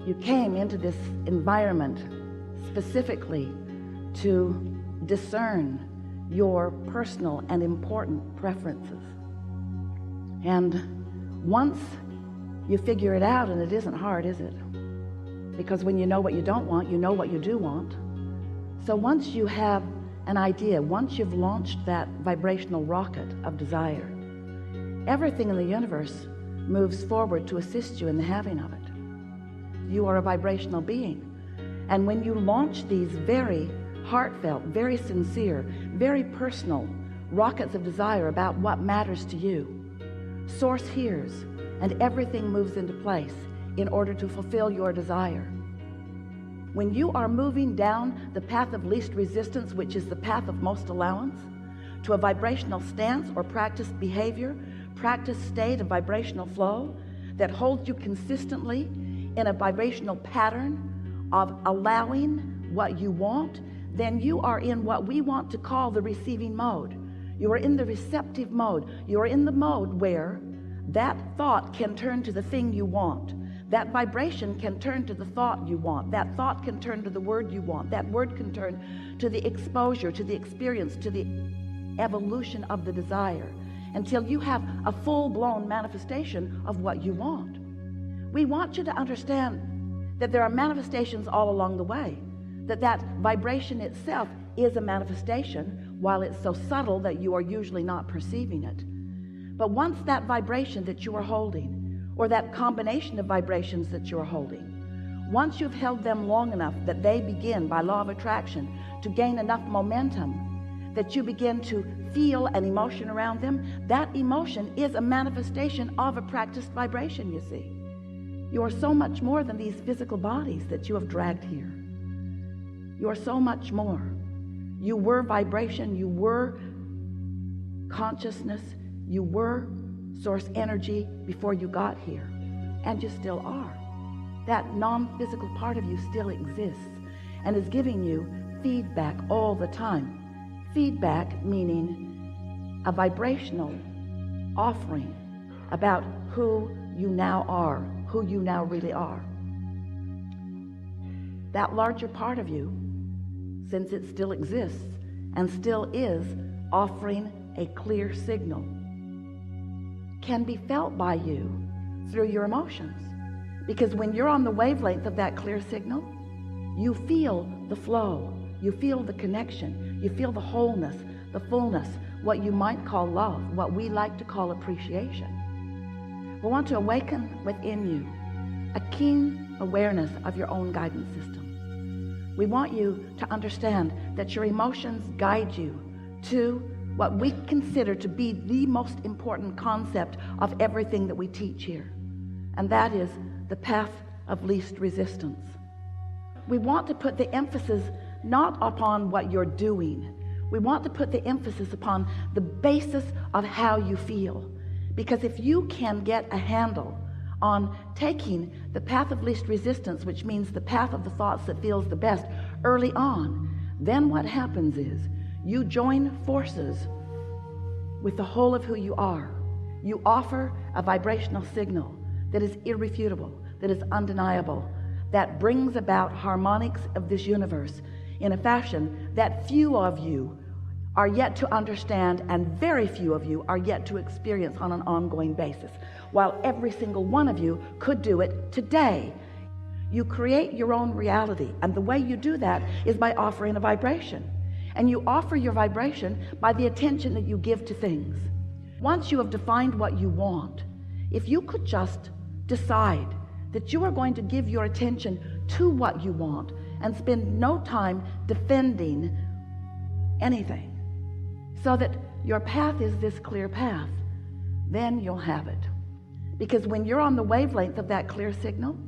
You came into this environment specifically to discern your personal and important preferences. And once you figure it out, and it isn't hard, is it? Because when you know what you don't want, you know what you do want. So once you have an idea, once you've launched that vibrational rocket of desire, everything in the universe moves forward to assist you in the having of it. You are a vibrational being. And when you launch these very heartfelt, very sincere, very personal rockets of desire about what matters to you, Source hears, and everything moves into place in order to fulfill your desire. When you are moving down the path of least resistance, which is the path of most allowance, to a vibrational stance or practiced behavior, practiced state of vibrational flow that holds you consistently in a vibrational pattern of allowing what you want, then you are in what we want to call the receiving mode. You are in the receptive mode. You are in the mode where that thought can turn to the thing you want. That vibration can turn to the thought you want. That thought can turn to the word you want. That word can turn to the exposure, to the experience, to the evolution of the desire, until you have a full-blown manifestation of what you want. We want you to understand that there are manifestations all along the way, that vibration itself is a manifestation, while it's so subtle that you are usually not perceiving it. But once that vibration that you are holding, or that combination of vibrations that you're holding, once you've held them long enough that they begin, by law of attraction, to gain enough momentum that you begin to feel an emotion around them, that emotion is a manifestation of a practiced vibration, you see. You are so much more than these physical bodies that you have dragged here. You are so much more. You were vibration, you were consciousness, you were source energy before you got here, and you still are. That non-physical part of you still exists and is giving you feedback all the time. Feedback meaning a vibrational offering about who you now are, who you now really are. That larger part of you, since it still exists and still is offering a clear signal, can be felt by you through your emotions. Because when you're on the wavelength of that clear signal, you feel the flow, you feel the connection, you feel the wholeness, the fullness, what you might call love, what we like to call appreciation. We want to awaken within you a keen awareness of your own guidance system. We want you to understand that your emotions guide you to what we consider to be the most important concept of everything that we teach here, and that is the path of least resistance. We want to put the emphasis not upon what you're doing. We want to put the emphasis upon the basis of how you feel, because if you can get a handle on taking the path of least resistance, which means the path of the thoughts that feels the best early on, then what happens is you join forces with the whole of who you are. You offer a vibrational signal that is irrefutable, that is undeniable, that brings about harmonics of this universe in a fashion that few of you are yet to understand, and very few of you are yet to experience on an ongoing basis, while every single one of you could do it today. You create your own reality, and the way you do that is by offering a vibration. And you offer your vibration by the attention that you give to things. Once you have defined what you want, if you could just decide that you are going to give your attention to what you want and spend no time defending anything, so that your path is this clear path, then you'll have it. Because when you're on the wavelength of that clear signal,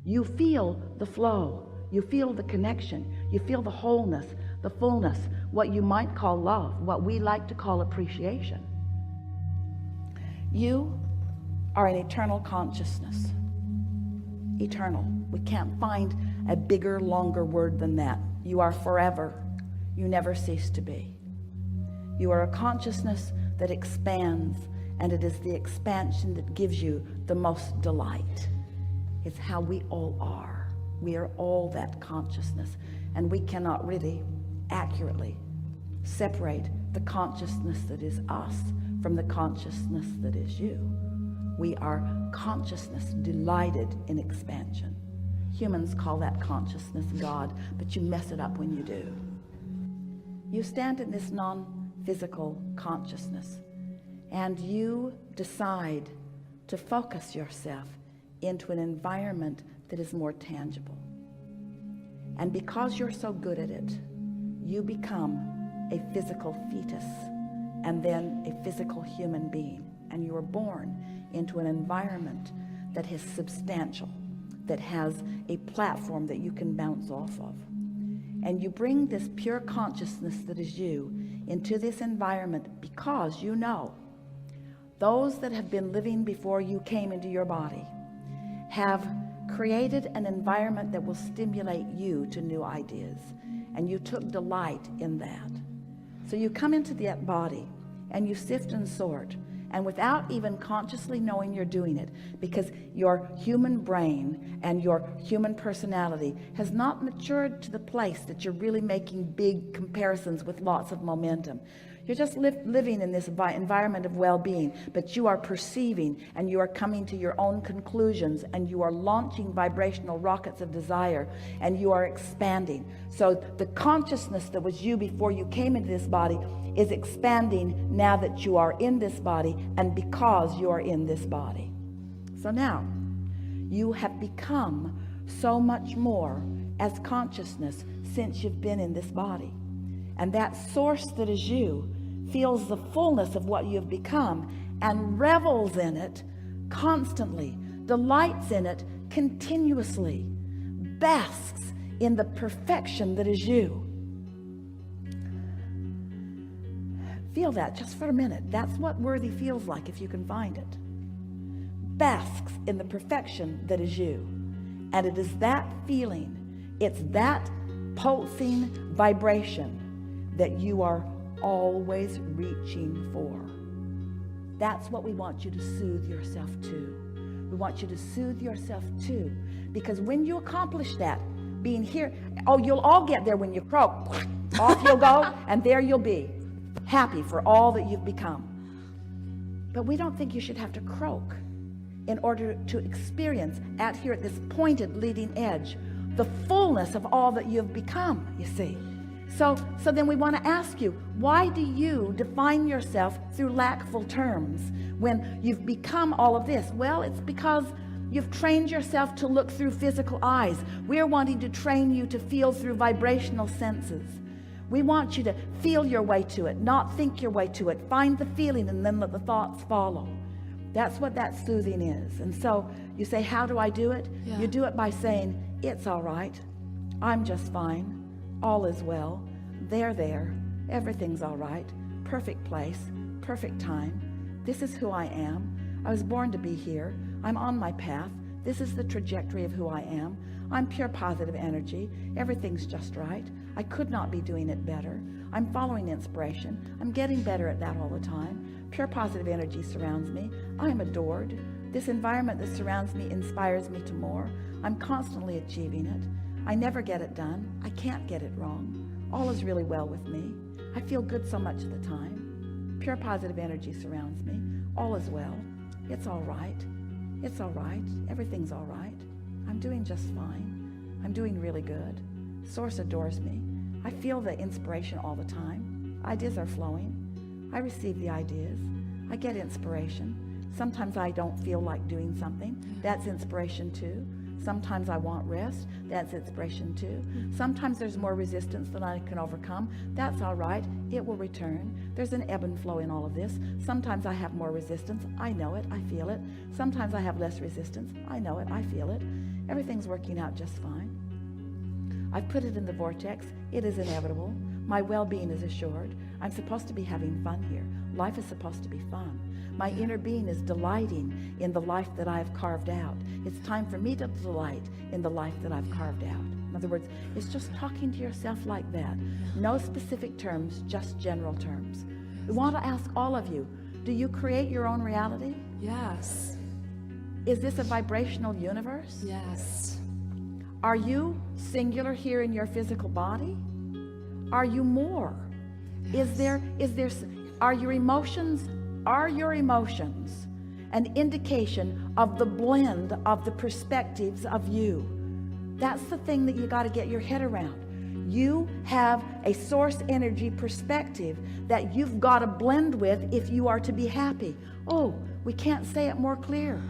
you feel the flow, you feel the connection, you feel the wholeness, the fullness, what you might call love, what we like to call appreciation. You are an eternal consciousness. Eternal. We can't find a bigger, longer word than that. You are forever. You never cease to be. You are a consciousness that expands, and it is the expansion that gives you the most delight. It's how we all are. We are all that consciousness, and we cannot really accurately separate the consciousness that is us from the consciousness that is you. We are consciousness delighted in expansion. Humans call that consciousness God, but you mess it up when you do. You stand in this non-physical consciousness, and you decide to focus yourself into an environment that is more tangible. And because you're so good at it, you become a physical fetus and then a physical human being. And you are born into an environment that is substantial, that has a platform that you can bounce off of. And you bring this pure consciousness that is you into this environment because you know those that have been living before you came into your body have created an environment that will stimulate you to new ideas, and you took delight in that. So you come into that body and you sift and sort, and without even consciously knowing you're doing it, because your human brain and your human personality has not matured to the place that you're really making big comparisons with lots of momentum. You're just living in this environment of well-being, but you are perceiving and you are coming to your own conclusions, and you are launching vibrational rockets of desire, and you are expanding. So the consciousness that was you before you came into this body is expanding now that you are in this body, and because you are in this body. So now you have become so much more as consciousness since you've been in this body. And that source that is you feels the fullness of what you have become and revels in it constantly, delights in it continuously, basks in the perfection that is you. Feel that just for a minute. That's what worthy feels like if you can find it. Basks in the perfection that is you. And it is that feeling, it's that pulsing vibration that you are always reaching for. That's what we want you to soothe yourself to. We want you to soothe yourself to, because when you accomplish that, being here, you'll all get there when you croak. Off you'll go, and there you'll be, happy for all that you've become. But we don't think you should have to croak in order to experience here at this pointed leading edge the fullness of all that you've become, you see. So then we want to ask you, why do you define yourself through lackful terms when you've become all of this? Well, it's because you've trained yourself to look through physical eyes. We're wanting to train you to feel through vibrational senses. We want you to feel your way to it, not think your way to it. Find the feeling and then let the thoughts follow. That's what that soothing is. And so you say, how do I do it? Yeah. You do it by saying, it's all right. I'm just fine. All is well. They're there. Everything's all right. Perfect place. Perfect time. This is who I am. I was born to be here. I'm on my path. This is the trajectory of who I am. I'm pure positive energy. Everything's just right. I could not be doing it better. I'm following inspiration. I'm getting better at that all the time. Pure positive energy surrounds me. I am adored. This environment that surrounds me inspires me to more. I'm constantly achieving it. I never get it done. I can't get it wrong. All is really well with me. I feel good so much of the time. Pure positive energy surrounds me. All is well. It's all right. It's all right. Everything's all right. I'm doing just fine. I'm doing really good. Source adores me. I feel the inspiration all the time. Ideas are flowing. I receive the ideas. I get inspiration. Sometimes I don't feel like doing something. That's inspiration too. Sometimes I want rest. That's inspiration too. Sometimes there's more resistance than I can overcome. That's all right. It will return. There's an ebb and flow in all of this. Sometimes I have more resistance. I know it. I feel it. Sometimes I have less resistance. I know it. I feel it. Everything's working out just fine. I've put it in the vortex. It is inevitable. My well-being is assured. I'm supposed to be having fun here. Life is supposed to be fun. My inner being is delighting in the life that I've carved out. It's time for me to delight in the life that I've carved out. In other words, it's just talking to yourself like that. No specific terms, just general terms. We want to ask all of you, do you create your own reality? Yes. Is this a vibrational universe? Yes. Are you singular here in your physical body? Are you more? Yes. Are your emotions an indication of the blend of the perspectives of you? That's the thing that you got to get your head around. You have a source energy perspective that you've got to blend with if you are to be happy. Oh, we can't say it more clear.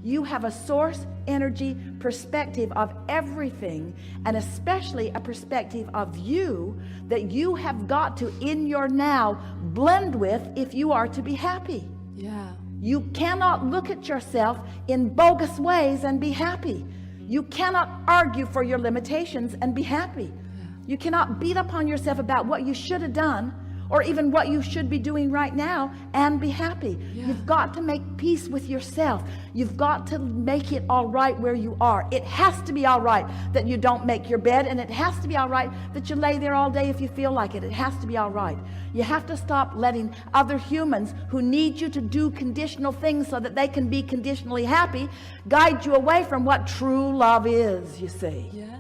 You have a source energy perspective of everything, and especially a perspective of you that you have got to, in your now, blend with if you are to be happy. Yeah. You cannot look at yourself in bogus ways and be happy. You cannot argue for your limitations and be happy. Yeah. You cannot beat up on yourself about what you should have done or even what you should be doing right now and be happy. Yeah. You've got to make peace with yourself. You've got to make it all right where you are. It has to be all right that you don't make your bed, and it has to be all right that you lay there all day if you feel like it. It has to be all right. You have to stop letting other humans who need you to do conditional things so that they can be conditionally happy guide you away from what true love is, you see. Yes.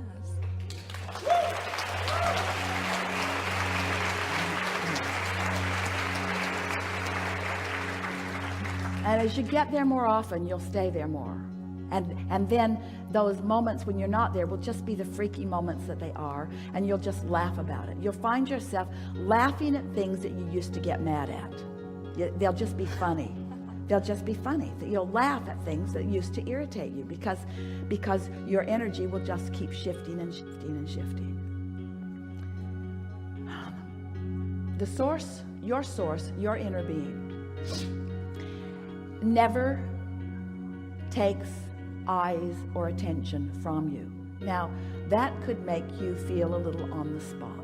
And as you get there more often, you'll stay there more. And then those moments when you're not there will just be the freaky moments that they are, and you'll just laugh about it. You'll find yourself laughing at things that you used to get mad at. They'll just be funny. They'll just be funny. You'll laugh at things that used to irritate you because your energy will just keep shifting and shifting and shifting. The source, your inner being, never takes eyes or attention from you. Now, that could make you feel a little on the spot.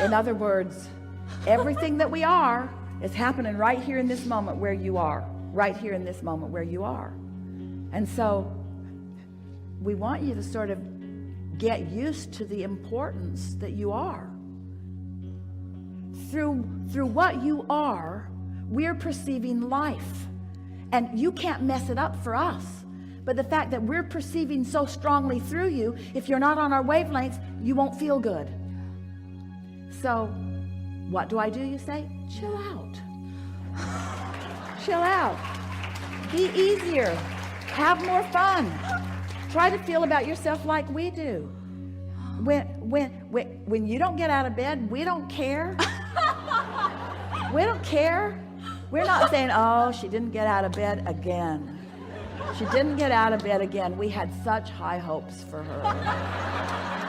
In other words, everything that we are is happening right here in this moment where you are. Right here in this moment where you are. And so, we want you to sort of get used to the importance that you are. Through what you are, we're perceiving life. And you can't mess it up for us. But the fact that we're perceiving so strongly through you, if you're not on our wavelengths, you won't feel good. So, what do, you say? Chill out. Chill out. Be easier. Have more fun. Try to feel about yourself like we do. When you don't get out of bed, we don't care. We don't care. We're not saying, oh, she didn't get out of bed again. She didn't get out of bed again. We had such high hopes for her.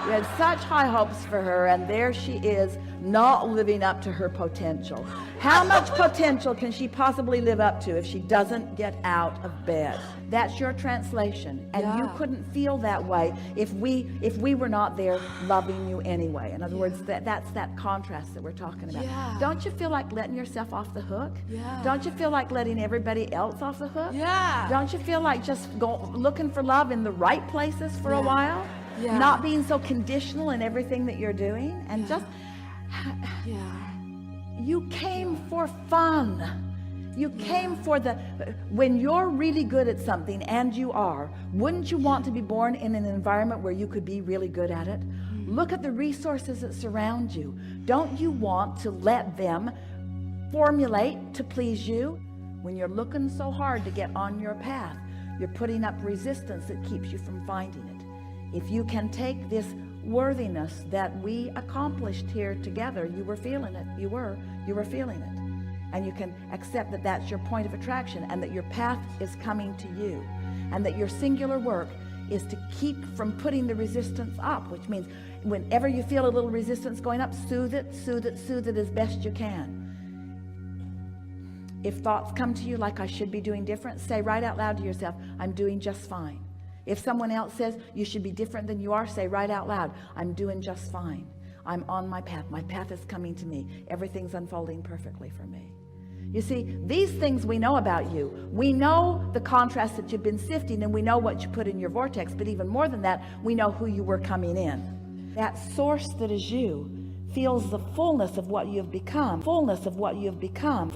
We had such high hopes for her, and there she is, not living up to her potential. How much potential can she possibly live up to if she doesn't get out of bed? That's your translation, and Yeah. you couldn't feel that way if we were not there loving you anyway. In other words, that's that contrast that we're talking about. Yeah. Don't you feel like letting yourself off the hook? Yeah. Don't you feel like letting everybody else off the hook? Yeah. Don't you feel like just looking for love in the right places for a while? Yeah. Not being so conditional in everything that you're doing, and just you came for fun. You came for when you're really good at something, and you are, wouldn't you want to be born in an environment where you could be really good at it? Look at the resources that surround you. Don't you want to let them formulate to please you? When you're looking so hard to get on your path, you're putting up resistance that keeps you from finding it. If you can take this worthiness that we accomplished here together, you were feeling it, you were feeling it. And you can accept that that's your point of attraction, and that your path is coming to you, and that your singular work is to keep from putting the resistance up, which means whenever you feel a little resistance going up, soothe it as best you can. If thoughts come to you like I should be doing different, say right out loud to yourself, I'm doing just fine. If someone else says you should be different than you are, say right out loud, I'm doing just fine. I'm on my path. My path is coming to me. Everything's unfolding perfectly for me. You see, these things we know about you. We know the contrast that you've been sifting, and we know what you put in your vortex, but even more than that, we know who you were coming in. That source that is you, feels the fullness of what you've become, fullness of what you've become,